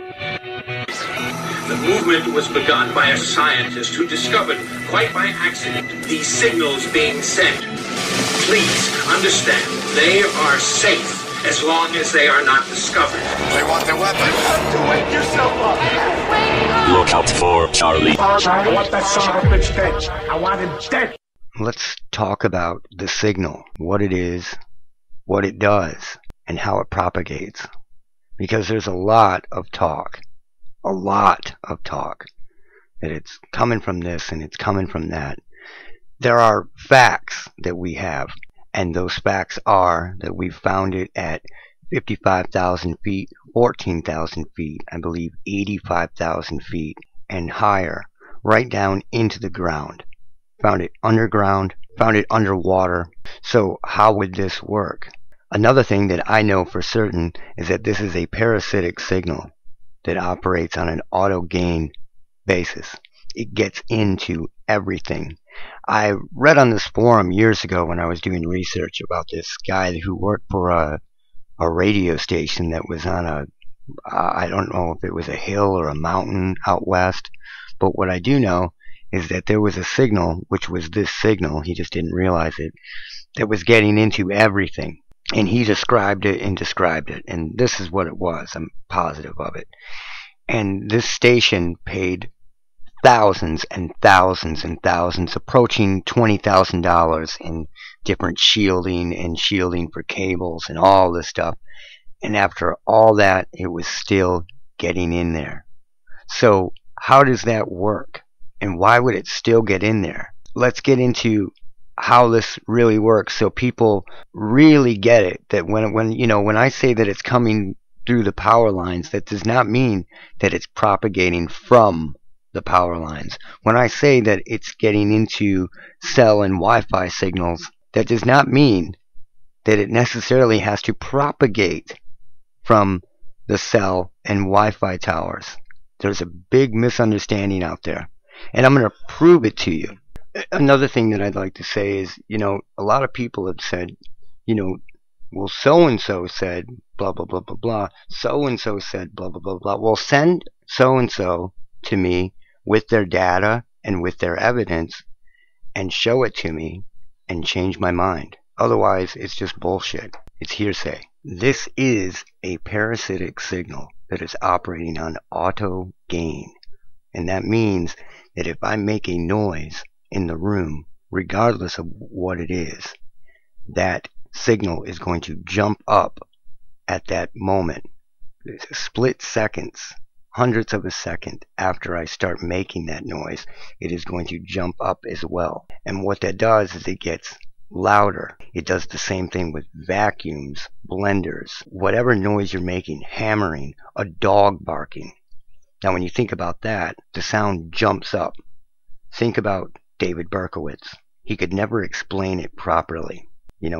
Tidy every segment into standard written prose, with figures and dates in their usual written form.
The movement was begun by a scientist who discovered, quite by accident, these signals being sent. Please understand, they are safe as long as they are not discovered. They want their weapon. You have to wake yourself up. Look out for Charlie. I want that son of a bitch dead. I want him dead. Let's talk about the signal, what it is, what it does, and how it propagates. Because there's a lot of talk that it's coming from this and it's coming from that. There are facts that we have, and those facts are that we found it at 55,000 feet, 14,000 feet, I believe 85,000 feet and higher, right down into the ground. Found it underground, found it underwater. So how would this work? Another thing that I know for certain is that this is a parasitic signal that operates on an auto gain basis. It gets into everything. I read on this forum years ago when I was doing research about this guy who worked for a radio station that was on I don't know if it was a hill or a mountain out west, but what I do know is that there was a signal, which was this signal, he just didn't realize it, that was getting into everything. And he described it, and this is what it was. I'm positive of it. And this station paid thousands and thousands and thousands, approaching $20,000 in different shielding for cables and all this stuff. And after all that, it was still getting in there. So how does that work? And why would it still get in there? Let's get into how this really works so people really get it, that when I say that it's coming through the power lines, that does not mean that it's propagating from the power lines. When I say that it's getting into cell and Wi-Fi signals, that does not mean that it necessarily has to propagate from the cell and Wi-Fi towers. There's a big misunderstanding out there, and I'm going to prove it to you. Another thing that I'd like to say is, a lot of people have said, well, so-and-so said blah, blah, blah, blah, blah. So-and-so said blah, blah, blah, blah. Well, send so-and-so to me with their data and with their evidence and show it to me and change my mind. Otherwise, it's just bullshit. It's hearsay. This is a parasitic signal that is operating on auto gain. And that means that if I make a noise in the room, regardless of what it is, that signal is going to jump up at that moment, split seconds, hundredths of a second after I start making that noise. It is going to jump up as well. And what that does is it gets louder. It does the same thing with vacuums, blenders, whatever noise you're making, hammering, a dog barking. Now when you think about that, the sound jumps up. Think about David Berkowitz. He could never explain it properly.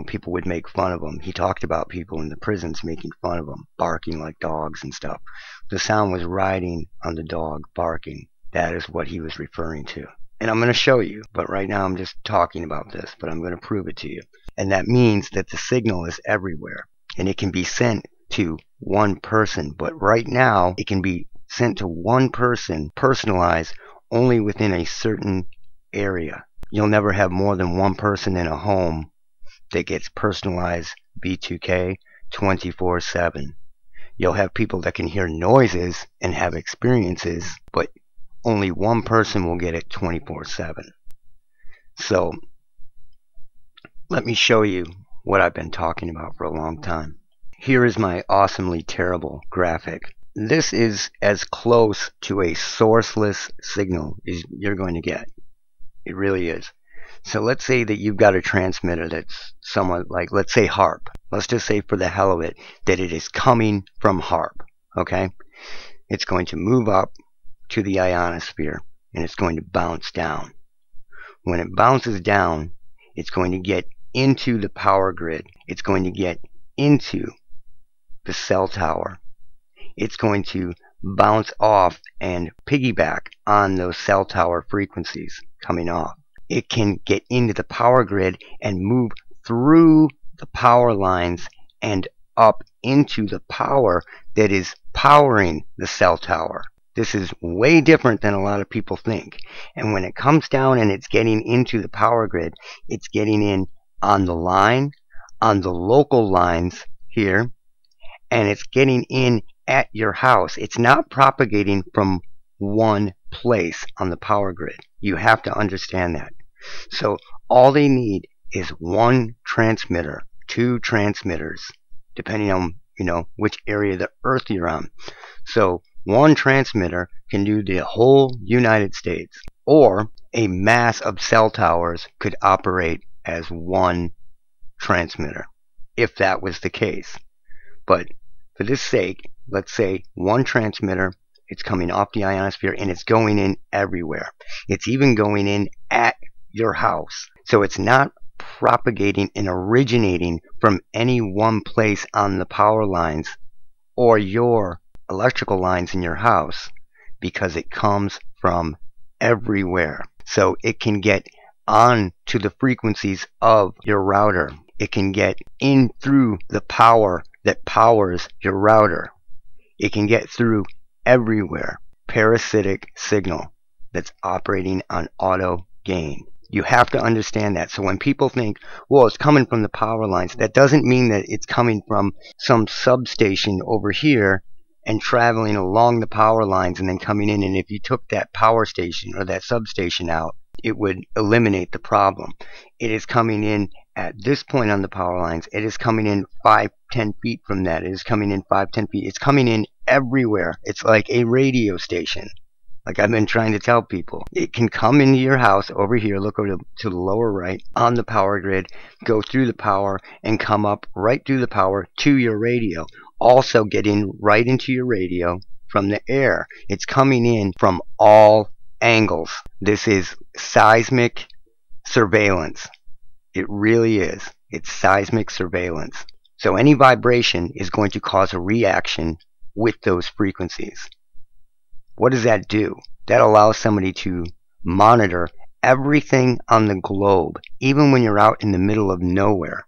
People would make fun of him. He talked about people in the prisons making fun of him, barking like dogs and stuff. The sound was riding on the dog barking. That is what he was referring to. And I'm going to show you, but right now I'm just talking about this, but I'm going to prove it to you. And that means that the signal is everywhere, and it can be sent to one person. But right now, it can be sent to one person, personalized, only within a certain area. You'll never have more than one person in a home that gets personalized B2K 24/7. You'll have people that can hear noises and have experiences, but only one person will get it 24/7. So let me show you what I've been talking about for a long time. Here is my awesomely terrible graphic. This is as close to a sourceless signal as you're going to get. It really is. So let's say that you've got a transmitter that's somewhat like, let's say HARP. Let's just say for the hell of it that it is coming from HARP. Okay? It's going to move up to the ionosphere and it's going to bounce down. When it bounces down, it's going to get into the power grid. It's going to get into the cell tower. It's going to bounce off and piggyback on those cell tower frequencies coming off. It can get into the power grid and move through the power lines and up into the power that is powering the cell tower. This is way different than a lot of people think. And when it comes down and it's getting into the power grid, it's getting in on the line, on the local lines here, and it's getting in at your house. It's not propagating from one place on the power grid. You have to understand that. So all they need is one transmitter, two transmitters, depending on which area of the earth you're on. So one transmitter can do the whole United States, or a mass of cell towers could operate as one transmitter, if that was the case. But for this sake, let's say one transmitter, it's coming off the ionosphere and it's going in everywhere. It's even going in at your house. So it's not propagating and originating from any one place on the power lines or your electrical lines in your house, because it comes from everywhere. So it can get on to the frequencies of your router. It can get in through the power that powers your router. It can get through everywhere. Parasitic signal that's operating on auto gain. You have to understand that. So when people think, well, it's coming from the power lines, that doesn't mean that it's coming from some substation over here and traveling along the power lines and then coming in. And if you took that power station or that substation out, it would eliminate the problem. It is coming in at this point on the power lines. It is coming in 5-10 feet from that. It is coming in 5-10 feet. It's coming in everywhere. It's like a radio station. Like I've been trying to tell people, it can come into your house over here, look over to the lower right on the power grid, go through the power and come up right through the power to your radio. Also get in right into your radio from the air. It's coming in from all angles. This is seismic surveillance. It really is. It's seismic surveillance. So any vibration is going to cause a reaction with those frequencies. What does that do? That allows somebody to monitor everything on the globe, even when you're out in the middle of nowhere,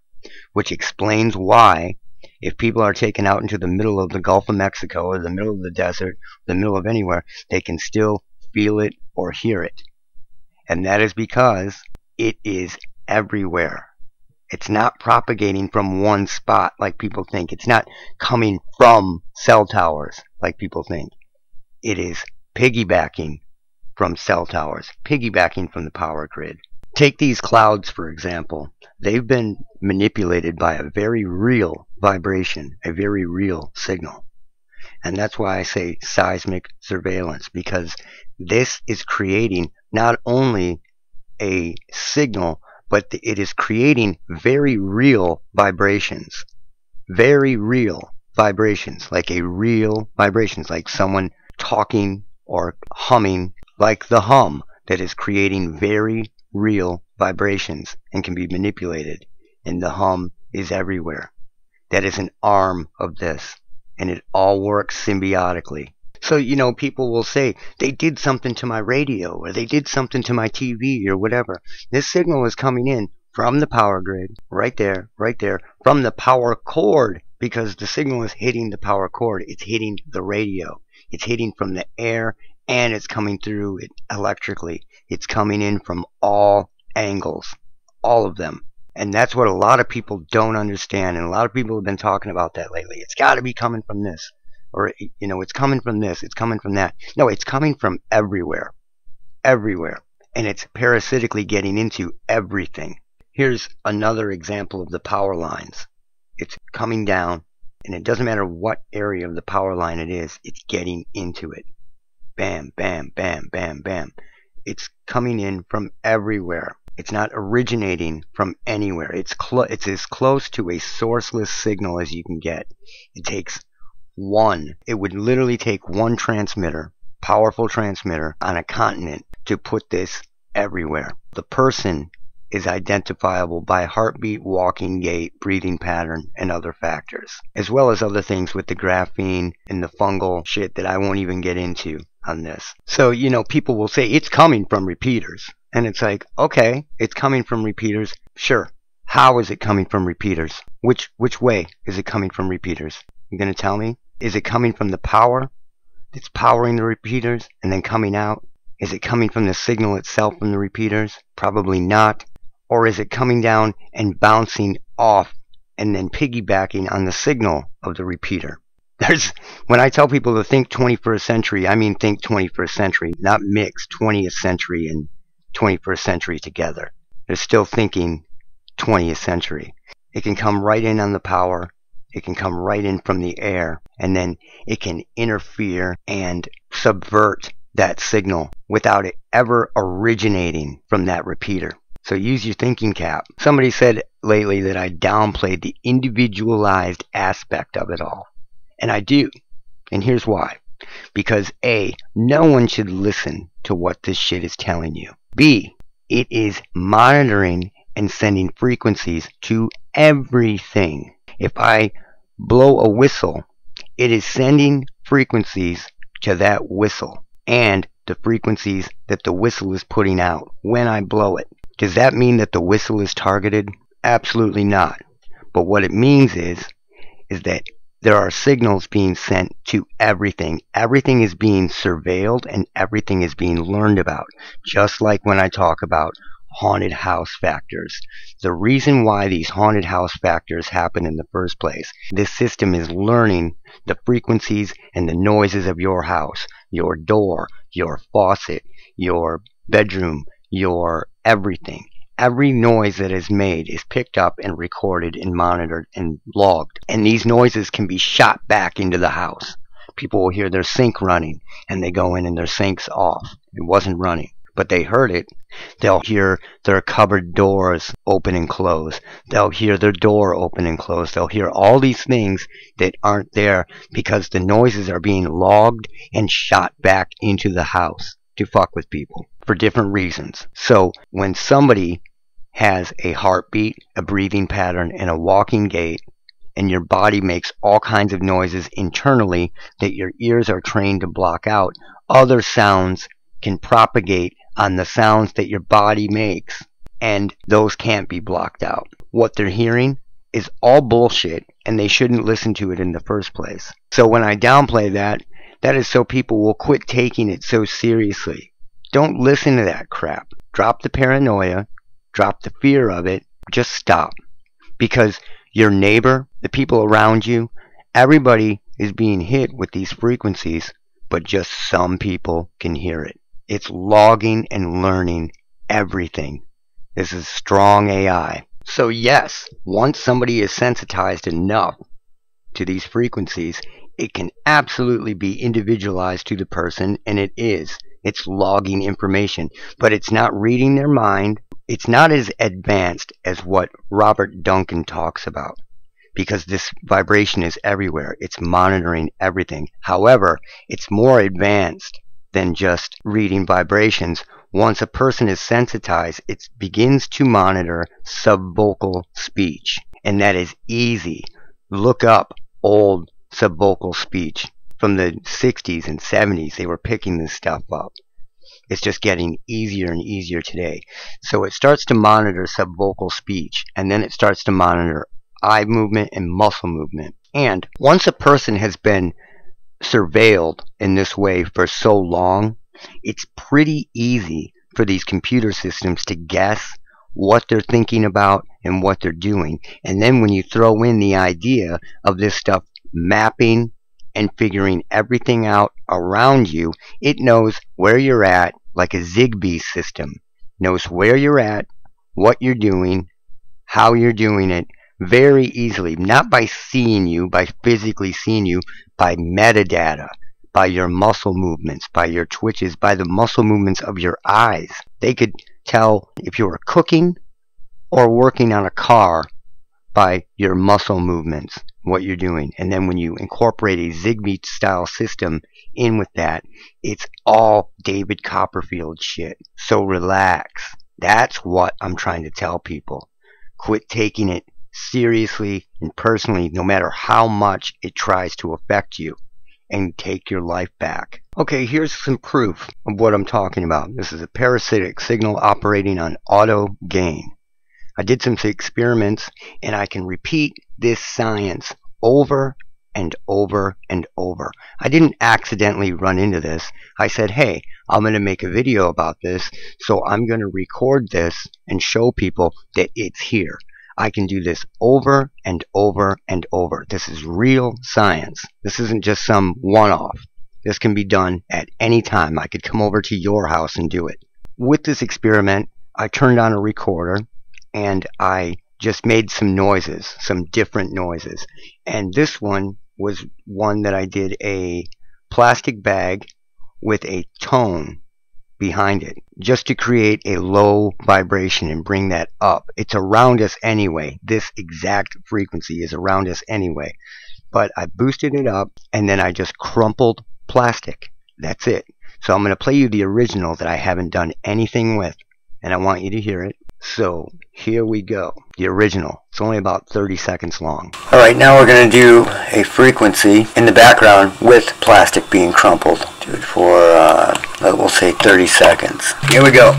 which explains why if people are taken out into the middle of the Gulf of Mexico or the middle of the desert, the middle of anywhere, they can still feel it or hear it. And that is because it is everywhere. It's not propagating from one spot like people think. It's not coming from cell towers like people think. It is piggybacking from cell towers, piggybacking from the power grid. Take these clouds, for example. They've been manipulated by a very real vibration, a very real signal. And that's why I say seismic surveillance, because this is creating not only a signal, but it is creating very real vibrations. Very real vibrations, like a real vibrations, like someone talking or humming, like the hum that is creating very real vibrations and can be manipulated. And the hum is everywhere. That is an arm of this, and it all works symbiotically. So, people will say, they did something to my radio, or they did something to my TV, or whatever. This signal is coming in from the power grid, right there, from the power cord, because the signal is hitting the power cord. It's hitting the radio. It's hitting from the air, and it's coming through it electrically. It's coming in from all angles, all of them. And that's what a lot of people don't understand, and a lot of people have been talking about that lately. It's got to be coming from this, or, it's coming from this, it's coming from that. No, it's coming from everywhere, everywhere, and it's parasitically getting into everything. Here's another example of the power lines. It's coming down, and it doesn't matter what area of the power line it is, it's getting into it. Bam, bam, bam, bam, bam. It's coming in from everywhere. It's not originating from anywhere. It's as close to a sourceless signal as you can get. It takes one. It would literally take one transmitter, powerful transmitter, on a continent to put this everywhere. The person is identifiable by heartbeat, walking gait, breathing pattern, and other factors, as well as other things with the graphene and the fungal shit that I won't even get into on this. So, people will say it's coming from repeaters. And it's like, okay, it's coming from repeaters. Sure. How is it coming from repeaters? Which way is it coming from repeaters? You gonna tell me? Is it coming from the power that's powering the repeaters and then coming out? Is it coming from the signal itself from the repeaters? Probably not. Or is it coming down and bouncing off and then piggybacking on the signal of the repeater? When I tell people to think 21st century, I mean think 21st century, not mix 20th century and 21st century together. They're still thinking 20th century. It can come right in on the power. It can come right in from the air, and then it can interfere and subvert that signal without it ever originating from that repeater. So use your thinking cap. Somebody said lately that I downplayed the individualized aspect of it all. And I do. And here's why. Because A, no one should listen to what this shit is telling you. B, it is monitoring and sending frequencies to everything. If I blow a whistle, it is sending frequencies to that whistle and the frequencies that the whistle is putting out when I blow it. Does that mean that the whistle is targeted? Absolutely not. But what it means is that there are signals being sent to everything. Everything is being surveilled and everything is being learned about. Just like when I talk about haunted house factors. The reason why these haunted house factors happen in the first place, this system is learning the frequencies and the noises of your house, your door, your faucet, your bedroom, your everything. Every noise that is made is picked up and recorded and monitored and logged. And these noises can be shot back into the house. People will hear their sink running and they go in and their sink's off. It wasn't running, but they heard it. They'll hear their cupboard doors open and close. They'll hear their door open and close. They'll hear all these things that aren't there because the noises are being logged and shot back into the house to fuck with people for different reasons. So when somebody has a heartbeat, a breathing pattern, and a walking gait, and your body makes all kinds of noises internally that your ears are trained to block out, other sounds can propagate on the sounds that your body makes, and those can't be blocked out. What they're hearing is all bullshit, and they shouldn't listen to it in the first place. So when I downplay that, that is so people will quit taking it so seriously. Don't listen to that crap. Drop the paranoia. Drop the fear of it. Just stop. Because your neighbor, the people around you, everybody is being hit with these frequencies, but just some people can hear it. It's logging and learning everything. This is strong AI. So yes, once somebody is sensitized enough to these frequencies, it can absolutely be individualized to the person, and it is. It's logging information, but it's not reading their mind. It's not as advanced as what Robert Duncan talks about, because this vibration is everywhere. It's monitoring everything. However, it's more advanced than just reading vibrations. Once a person is sensitized, it begins to monitor subvocal speech, and that is easy. Look up old subvocal speech from the 60s and 70s. They were picking this stuff up. It's just getting easier and easier today. So it starts to monitor subvocal speech, and then it starts to monitor eye movement and muscle movement. And once a person has been surveilled in this way for so long, it's pretty easy for these computer systems to guess what they're thinking about and what they're doing. And then when you throw in the idea of this stuff mapping and figuring everything out around you, it knows where you're at, like a Zigbee system. Knows where you're at, what you're doing, how you're doing it, very easily. Not by seeing you, by physically seeing you, by metadata, by your muscle movements, by your twitches, by the muscle movements of your eyes. They could tell if you were cooking or working on a car by your muscle movements, what you're doing. And then when you incorporate a Zigbee style system in with that, it's all David Copperfield shit. So relax. That's what I'm trying to tell people. Quit taking it seriously and personally, no matter how much it tries to affect you, and take your life back. Okay, here's some proof of what I'm talking about. This is a parasitic signal operating on auto gain. I did some experiments, and I can repeat this science over and over and over. I didn't accidentally run into this. I said, hey, I'm going to make a video about this, so I'm going to record this and show people that it's here. I can do this over and over and over. This is real science. This isn't just some one-off. This can be done at any time. I could come over to your house and do it. With this experiment, I turned on a recorder and I just made some noises, some different noises. And this one was one that I did a plastic bag with a tone behind it, just to create a low vibration and bring that up. It's around us anyway. This exact frequency is around us anyway. But I boosted it up and then I just crumpled plastic. That's it. So I'm going to play you the original that I haven't done anything with, and I want you to hear it. So here we go. The original. It's only about 30 seconds long. Alright, now we're going to do a frequency in the background with plastic being crumpled. Do it for, we'll say 30 seconds. Here we go.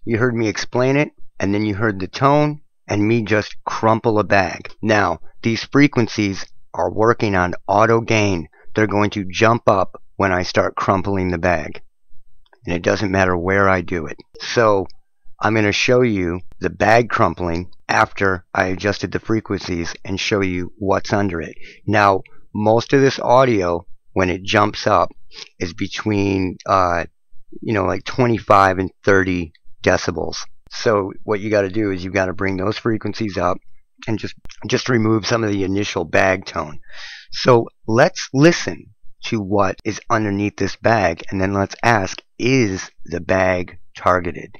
You heard me explain it, and then you heard the tone, and me just crumple a bag. Now, these frequencies are working on auto gain. They're going to jump up when I start crumpling the bag. And it doesn't matter where I do it. So, I'm going to show you the bag crumpling after I adjusted the frequencies and show you what's under it. Now, most of this audio, when it jumps up, is between, like 25 and 30 decibels. So what you got to do is you got to bring those frequencies up and just remove some of the initial bag tone. So let's listen to what is underneath this bag, and then let's ask, is the bag targeted?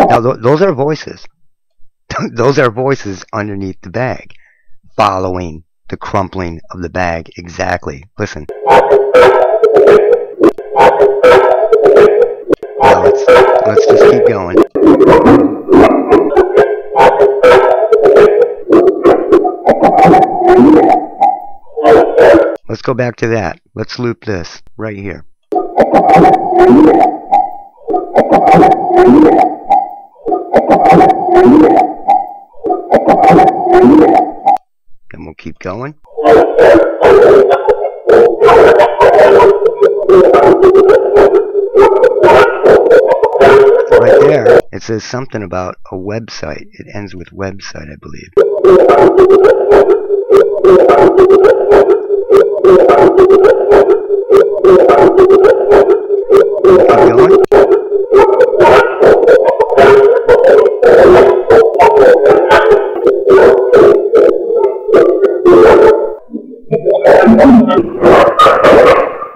Now those are voices. Those are voices underneath the bag following the crumpling of the bag exactly. Listen. Now let's just keep going. Let's go back to that. Let's loop this right here. Then we'll keep going. Right there, it says something about a website. It ends with website, I believe. Keep going.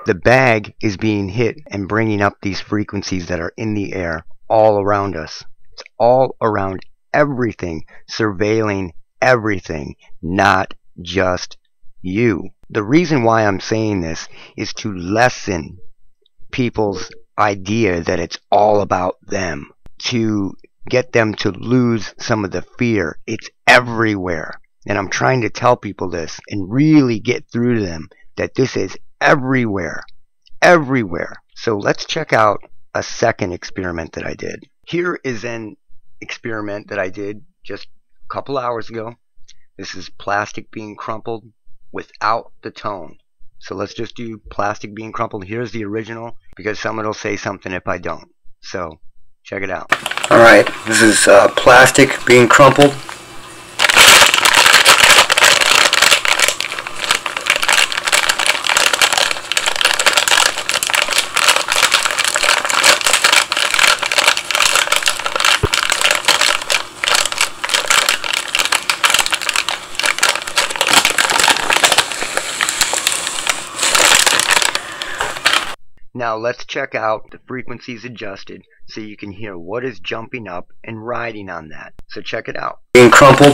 The bag is being hit and bringing up these frequencies that are in the air all around us. It's all around everything, surveilling everything, not just you. The reason why I'm saying this is to lessen people's idea that it's all about them, to get them to lose some of the fear. It's everywhere. And I'm trying to tell people this and really get through to them that this is everywhere. Everywhere. So let's check out a second experiment that I did. Here is an experiment that I did just a couple hours ago. This is plastic being crumpled without the tone. So let's just do plastic being crumpled. Here's the original, because someone will say something if I don't. So check it out. Alright, this is plastic being crumpled. Now let's check out the frequencies adjusted so you can hear what is jumping up and riding on that. So check it out. Being crumpled.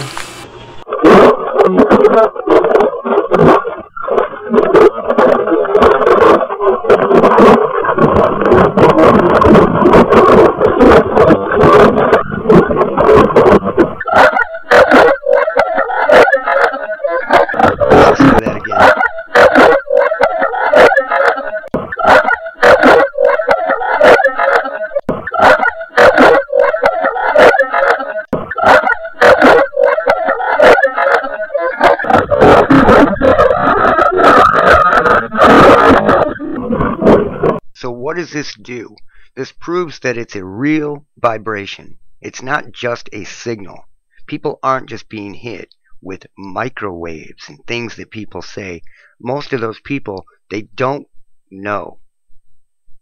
what does this do? This proves that it's a real vibration. It's not just a signal. People aren't just being hit with microwaves and things that people say. Most of those people, they don't know.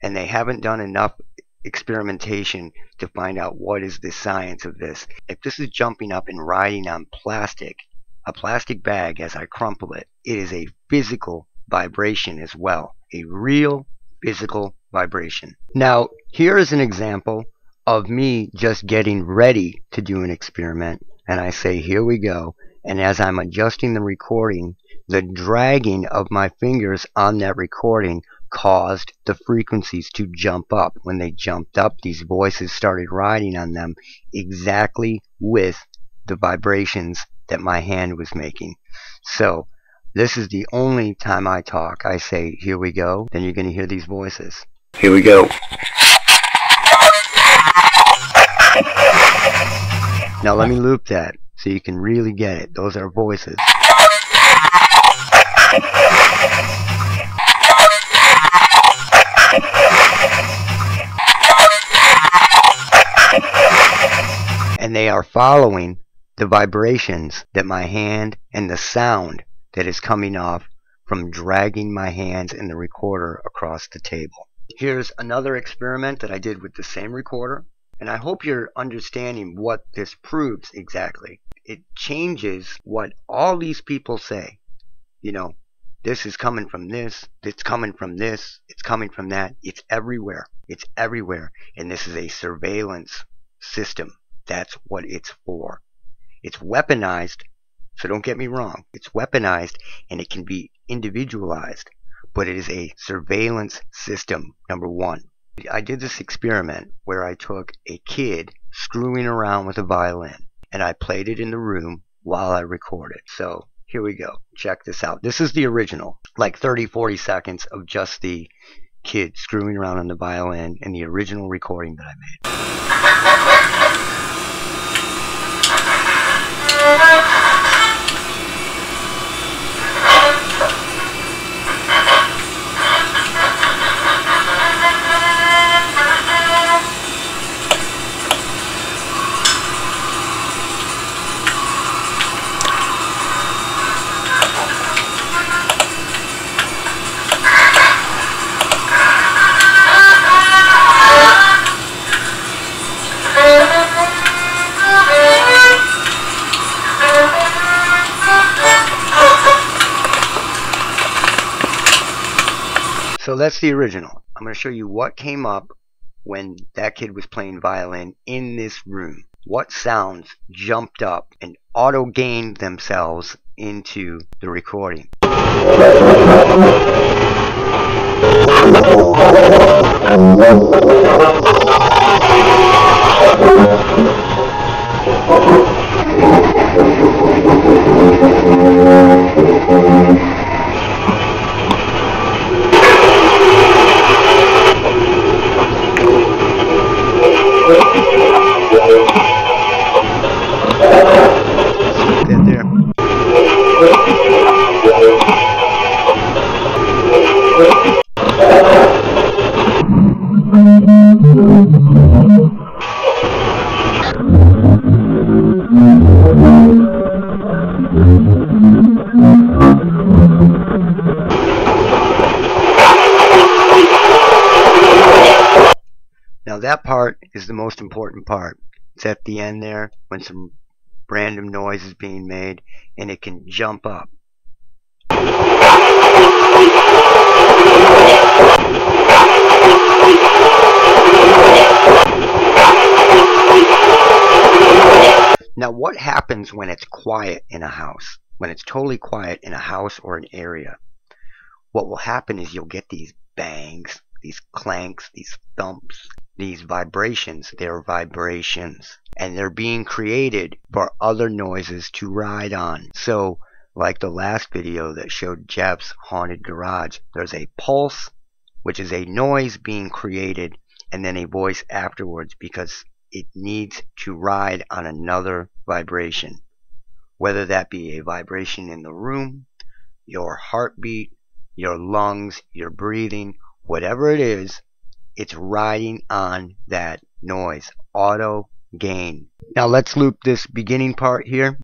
And they haven't done enough experimentation to find out what is the science of this. If this is jumping up and riding on plastic, a plastic bag as I crumple it, it is a physical vibration as well. A real physical vibration. Now, here is an example of me just getting ready to do an experiment. And I say, here we go. And as I'm adjusting the recording, the dragging of my fingers on that recording caused the frequencies to jump up. When they jumped up, these voices started riding on them exactly with the vibrations that my hand was making. So this is the only time I talk. I say, here we go. Then you're going to hear these voices. Here we go. Now let me loop that so you can really get it. Those are voices. And they are following the vibrations that my hand and the sound that is coming off from dragging my hands and the recorder across the table. Here's another experiment that I did with the same recorder, and I hope you're understanding what this proves exactly. It changes what all these people say. You know, this is coming from this, it's coming from this, it's coming from that. It's everywhere. It's everywhere. And this is a surveillance system. That's what it's for. It's weaponized, so don't get me wrong. It's weaponized and it can be individualized, but it is a surveillance system, number one. I did this experiment where I took a kid screwing around with a violin and I played it in the room while I recorded. So here we go. Check this out. This is the original, like 30-40 seconds of just the kid screwing around on the violin and the original recording that I made. So that's the original. I'm going to show you what came up when that kid was playing violin in this room. What sounds jumped up and auto-gained themselves into the recording. Now that part is the most important part. It's at the end there when some random noise is being made and it can jump up. Now what happens when it's quiet in a house? When it's totally quiet in a house or an area? What will happen is you'll get these bangs, these clanks, these thumps, these vibrations. They're vibrations. And they're being created for other noises to ride on. So, like the last video that showed Jeff's haunted garage, there's a pulse, which is a noise being created, and then a voice afterwards because it needs to ride on another vibration. Whether that be a vibration in the room, your heartbeat, your lungs, your breathing, whatever it is, It's riding on that noise. Auto gain. Now let's loop this beginning part here.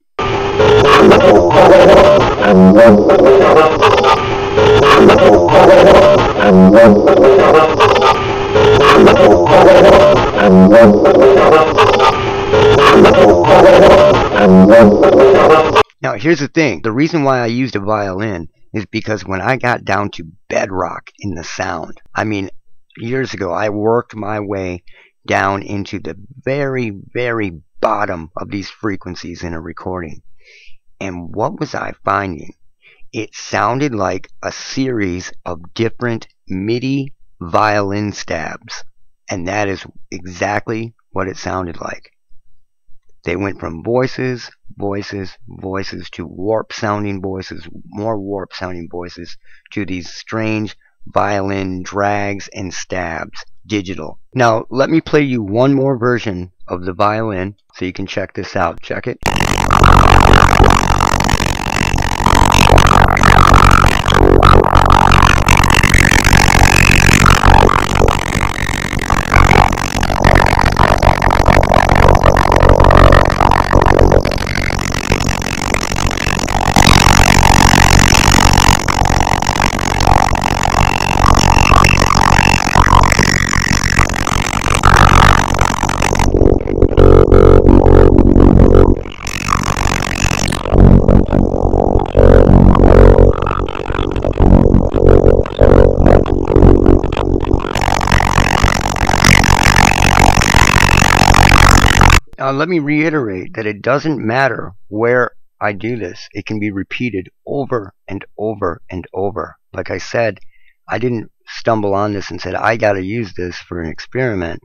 Now here's the thing. The reason why I used a violin is because when I got down to bedrock in the sound, I mean, years ago, I worked my way down into the very, very bottom of these frequencies in a recording. And what was I finding? It sounded like a series of different MIDI violin stabs. And that is exactly what it sounded like. They went from voices, voices, voices to warp sounding voices, more warp sounding voices, to these strange violin drags and stabs, digital. Now let me play you one more version of the violin so you can check this out. Check it. Now let me reiterate that it doesn't matter where I do this. It can be repeated over and over and over. Like I said, I didn't stumble on this and said, I got to use this for an experiment.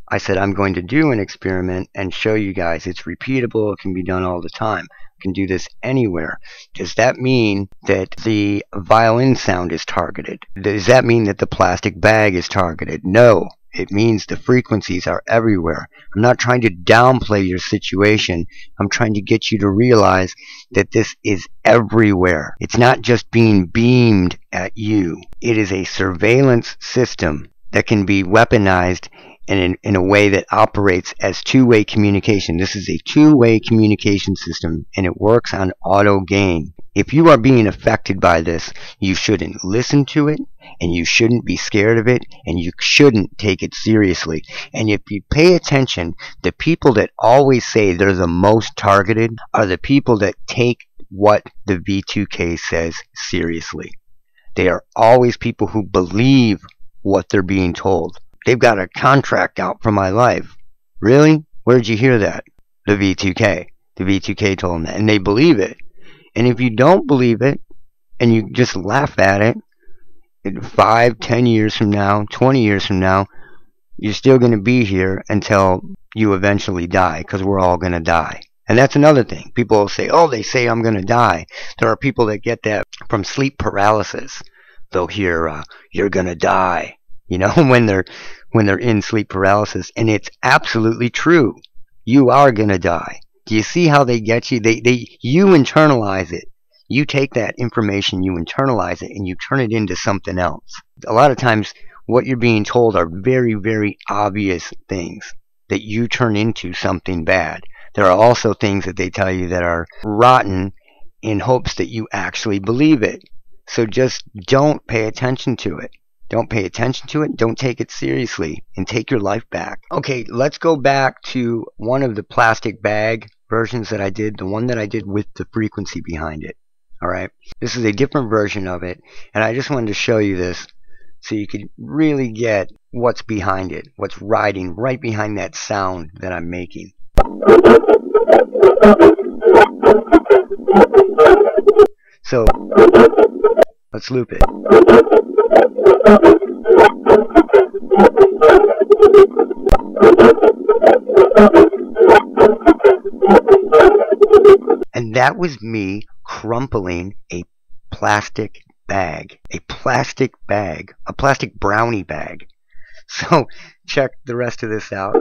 I said, I'm going to do an experiment and show you guys it's repeatable. It can be done all the time. I can do this anywhere. Does that mean that the violin sound is targeted? Does that mean that the plastic bag is targeted? No. It means the frequencies are everywhere. I'm not trying to downplay your situation. I'm trying to get you to realize that this is everywhere. It's not just being beamed at you. It is a surveillance system that can be weaponized in a way that operates as two-way communication. This is a two-way communication system, and it works on auto gain. If you are being affected by this, you shouldn't listen to it, and you shouldn't be scared of it, and you shouldn't take it seriously. And if you pay attention, the people that always say they're the most targeted are the people that take what the V2K says seriously. They are always people who believe what they're being told. They've got a contract out for my life. Really? Where'd you hear that? The V2K. The V2K told them that, and they believe it. And if you don't believe it, and you just laugh at it, 5, 10 years from now, 20 years from now, you're still going to be here until you eventually die, because we're all going to die. And that's another thing. People will say, oh, they say I'm going to die. There are people that get that from sleep paralysis. They'll hear, you're going to die, you know, when they're in sleep paralysis. And it's absolutely true. You are going to die. Do you see how they get you? You internalize it. You take that information, you internalize it, and you turn it into something else. A lot of times, what you're being told are very, very obvious things that you turn into something bad. There are also things that they tell you that are rotten in hopes that you actually believe it. So just don't pay attention to it. Don't pay attention to it. Don't take it seriously, and take your life back. Okay, let's go back to one of the plastic bag versions that I did, the one that I did with the frequency behind it. Alright, this is a different version of it, and I just wanted to show you this so you could really get what's behind it, what's riding right behind that sound that I'm making. So, let's loop it. And that was me crumpling a plastic bag, a plastic brownie bag. So check the rest of this out.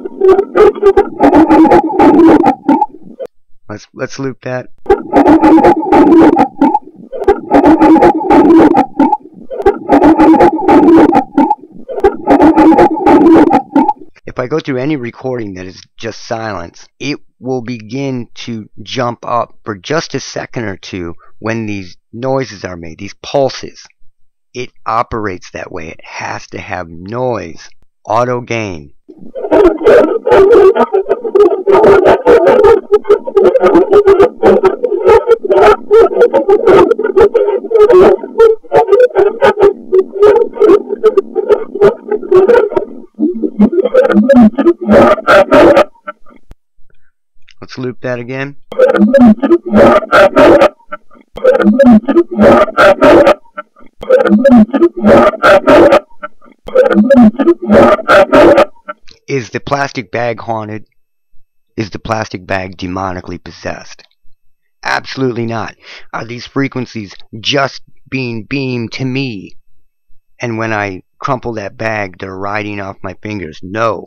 Let's loop that. If I go through any recording that is just silence, it will begin to jump up for just a second or two when these noises are made, these pulses. It operates that way. It has to have noise. Auto gain. Let's loop that again. Is the plastic bag haunted? Is the plastic bag demonically possessed? Absolutely not. Are these frequencies just being beamed to me? And when I crumple that bag, they're riding off my fingers? No.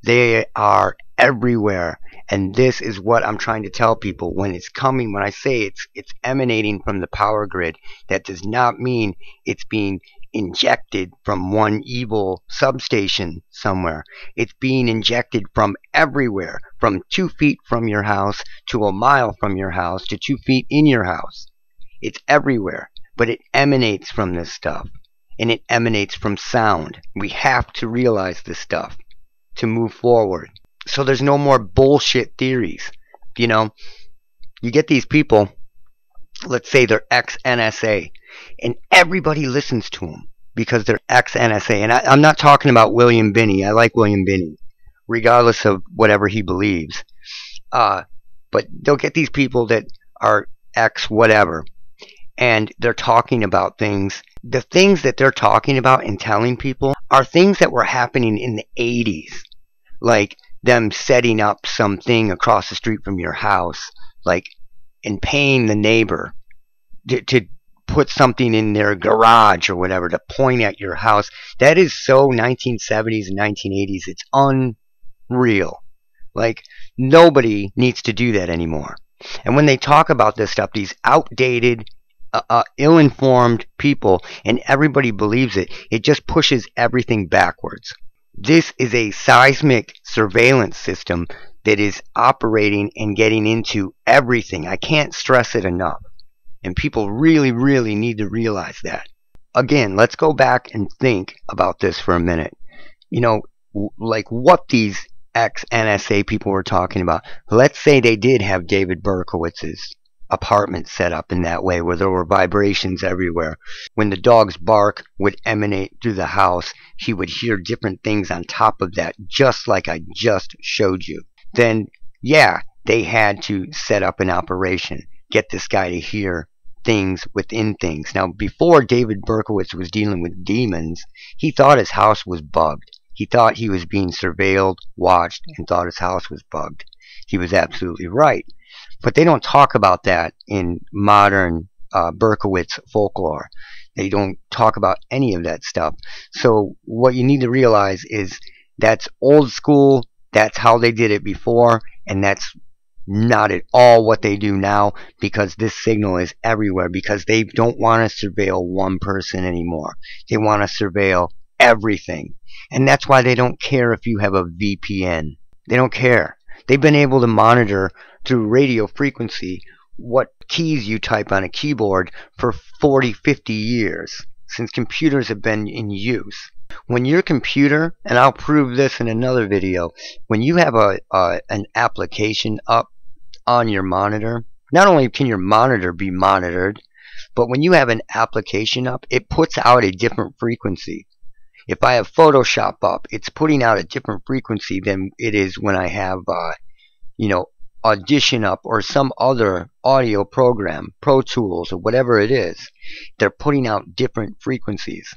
They are everywhere. And this is what I'm trying to tell people. When it's coming, when I say it's emanating from the power grid, that does not mean it's being injected from one evil substation somewhere. It's being injected from everywhere, from 2 feet from your house to a mile from your house to 2 feet in your house. It's everywhere, but it emanates from this stuff, and it emanates from sound. We have to realize this stuff to move forward. So there's no more bullshit theories. You know, you get these people, let's say they're ex-NSA, and everybody listens to them because they're ex-NSA. And I'm not talking about William Binney. I like William Binney, regardless of whatever he believes. But they'll get these people that are ex-whatever, and they're talking about things. The things that they're talking about and telling people are things that were happening in the 80s. Like them setting up something across the street from your house, like, and paying the neighbor to put something in their garage or whatever to point at your house. That is so 1970s and 1980s. It's unreal. Like, nobody needs to do that anymore. And when they talk about this stuff, these outdated, ill-informed people, and everybody believes it, it just pushes everything backwards. This is a seismic surveillance system that is operating and getting into everything. I can't stress it enough. And people really, really need to realize that. Again, let's go back and think about this for a minute. You know, like what these ex-NSA people were talking about. Let's say they did have David Berkowitz's apartment set up in that way, where there were vibrations everywhere. When the dog's bark would emanate through the house, he would hear different things on top of that, just like I just showed you. Then, yeah, they had to set up an operation, get this guy to hear things within things. Now, before David Berkowitz was dealing with demons, he thought his house was bugged. He thought he was being surveilled, watched, and thought his house was bugged. He was absolutely right. But they don't talk about that in modern Berkowitz folklore. They don't talk about any of that stuff. So what you need to realize is that's old school, that's how they did it before, and that's not at all what they do now, because this signal is everywhere, because they don't want to surveil one person anymore. They want to surveil everything. And that's why they don't care if you have a VPN. They don't care. They've been able to monitor through radio frequency what keys you type on a keyboard for 40, 50 years, since computers have been in use. When your computer, and I'll prove this in another video, when you have an application up on your monitor, not only can your monitor be monitored, but when you have an application up, it puts out a different frequency. If I have Photoshop up, it's putting out a different frequency than it is when I have, Audition up or some other audio program, Pro Tools or whatever it is. They're putting out different frequencies.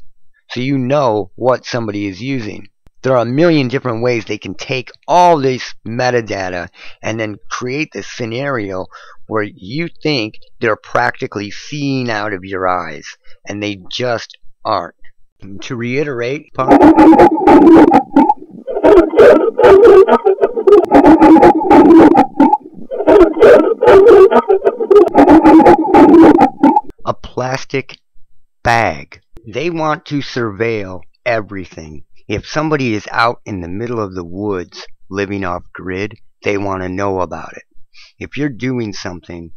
So you know what somebody is using. There are a million different ways they can take all this metadata and then create this scenario where you think they're practically seeing out of your eyes, and they just aren't. To reiterate, a plastic bag. They want to surveil everything. If somebody is out in the middle of the woods living off grid, they want to know about it. If you're doing something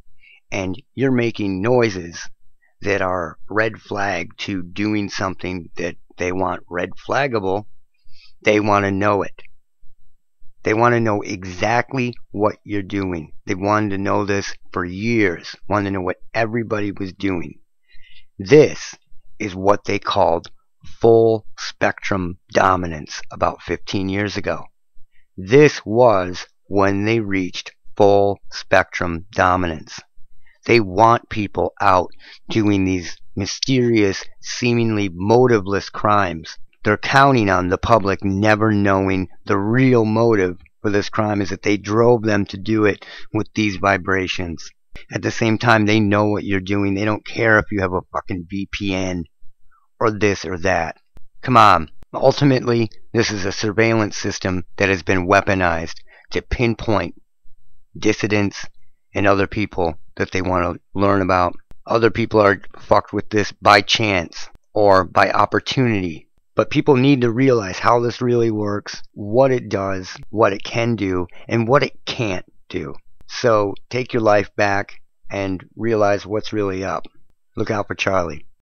and you're making noises that are red flag to doing something that they want red flaggable, they want to know it. They want to know exactly what you're doing. They wanted to know this for years, wanted to know what everybody was doing. This is what they called full spectrum dominance about 15 years ago. This was when they reached full spectrum dominance. They want people out doing these mysterious, seemingly motiveless crimes. They're counting on the public never knowing the real motive for this crime is that they drove them to do it with these vibrations. At the same time, they know what you're doing. They don't care if you have a fucking VPN or this or that. Come on. Ultimately, this is a surveillance system that has been weaponized to pinpoint dissidents and other people that they want to learn about. Other people are fucked with this by chance or by opportunity. But people need to realize how this really works, what it does, what it can do, and what it can't do. So take your life back and realize what's really up. Look out for Charlie.